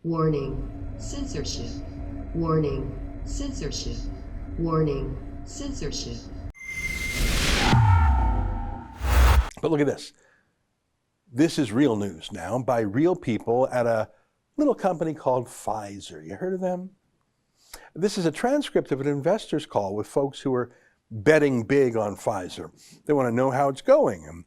Warning, censorship. Warning, censorship. Warning, censorship. But look at this. This is real news now by real people at a little company called Pfizer. You heard of them? This is a transcript of an investor's call with folks who are betting big on Pfizer. They want to know how it's going. And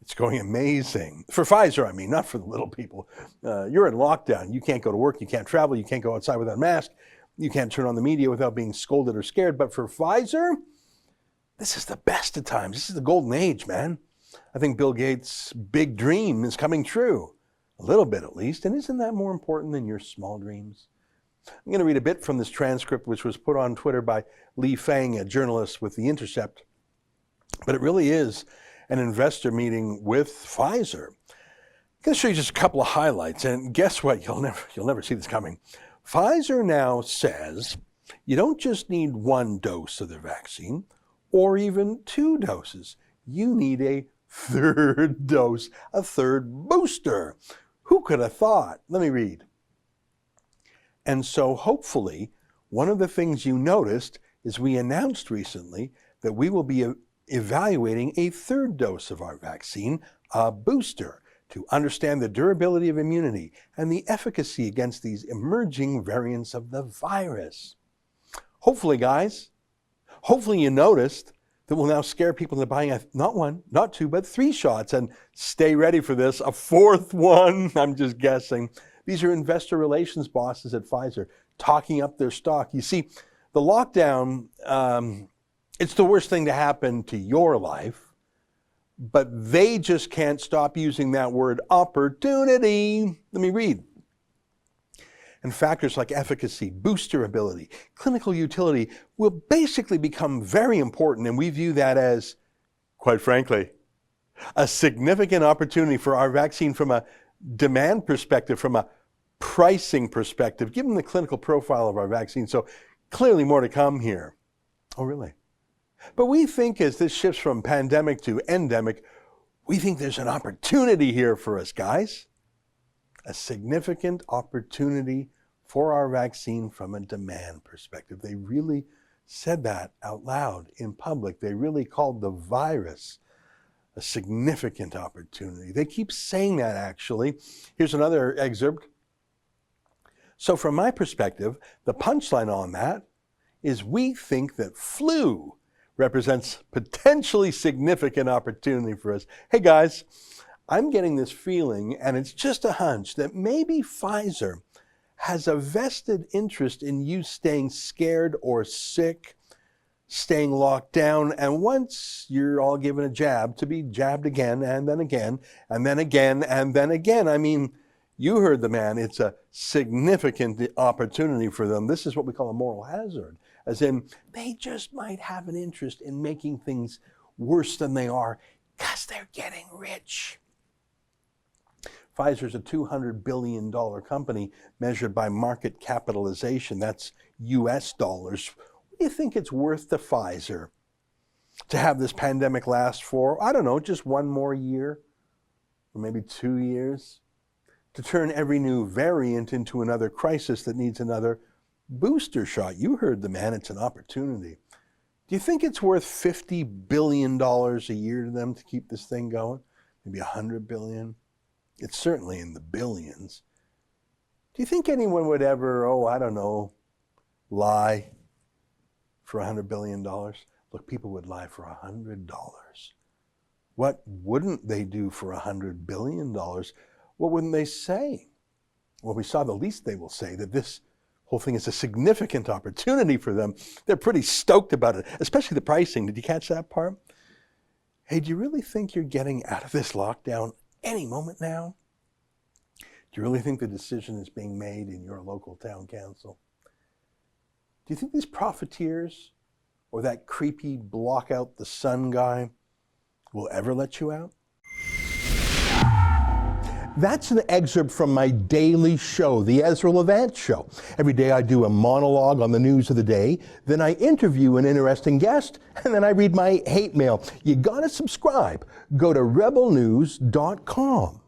it's going amazing. For Pfizer, I mean, not for the little people. You're in lockdown. You can't go to work. You can't travel. You can't go outside without a mask. You can't turn on the media without being scolded or scared. But for Pfizer, this is the best of times. This is the golden age, man. I think Bill Gates' big dream is coming true. A little bit, at least. And isn't that more important than your small dreams? I'm going to read a bit from this transcript, which was put on Twitter by Li Feng, a journalist with The Intercept. But it really is an investor meeting with Pfizer. I'm going to show you just a couple of highlights. And guess what? You'll never see this coming. Pfizer now says you don't just need one dose of the vaccine or even 2 doses. You need a third dose, a third booster. Who could have thought? Let me read. And so hopefully, one of the things you noticed is we announced recently that we will be evaluating a third dose of our vaccine, a booster, to understand the durability of immunity and the efficacy against these emerging variants of the virus. Hopefully, guys, hopefully you noticed that will now scare people into buying not 1, not 2, but 3 shots. And stay ready for this, a 4th one. I'm just guessing. These are investor relations bosses at Pfizer talking up their stock. You see, the lockdown, it's the worst thing to happen to your life, but they just can't stop using that word opportunity. Let me read. And factors like efficacy, booster ability, clinical utility will basically become very important, and we view that as, quite frankly, a significant opportunity for our vaccine from a demand perspective, from a pricing perspective, given the clinical profile of our vaccine. So clearly more to come here. Oh, really? But we think as this shifts from pandemic to endemic, we think there's an opportunity here for us, guys. A significant opportunity for our vaccine from a demand perspective. They really said that out loud in public. They really called the virus a significant opportunity. They keep saying that, actually. Here's another excerpt. So from my perspective, the punchline on that is we think that flu represents potentially significant opportunity for us. Hey guys, I'm getting this feeling, and it's just a hunch, that maybe Pfizer has a vested interest in you staying scared or sick, staying locked down, and once you're all given a jab, to be jabbed again, and then again, and then again, and then again. I mean, you heard the man. It's a significant opportunity for them. This is what we call a moral hazard, as in they just might have an interest in making things worse than they are because they're getting rich. Pfizer's a $200 billion company measured by market capitalization. That's US dollars. What do you think it's worth to Pfizer to have this pandemic last for, I don't know, just 1 more year, or maybe 2 years, to turn every new variant into another crisis that needs another booster shot? You heard the man. It's an opportunity. Do you think it's worth $50 billion a year to them to keep this thing going? Maybe $100 billion? It's certainly in the billions. Do you think anyone would ever, I don't know, lie for $100 billion? Look, people would lie for $100. What wouldn't they do for $100 billion? What wouldn't they say? Well, we saw the least they will say, that this whole thing is a significant opportunity for them. They're pretty stoked about it, especially the pricing. Did you catch that part? Hey, do you really think you're getting out of this lockdown any moment now? Do you really think the decision is being made in your local town council? Do you think these profiteers or that creepy block out the sun guy will ever let you out? That's an excerpt from my daily show, The Ezra Levant Show. Every day I do a monologue on the news of the day, then I interview an interesting guest, and then I read my hate mail. You gotta subscribe. Go to rebelnews.com.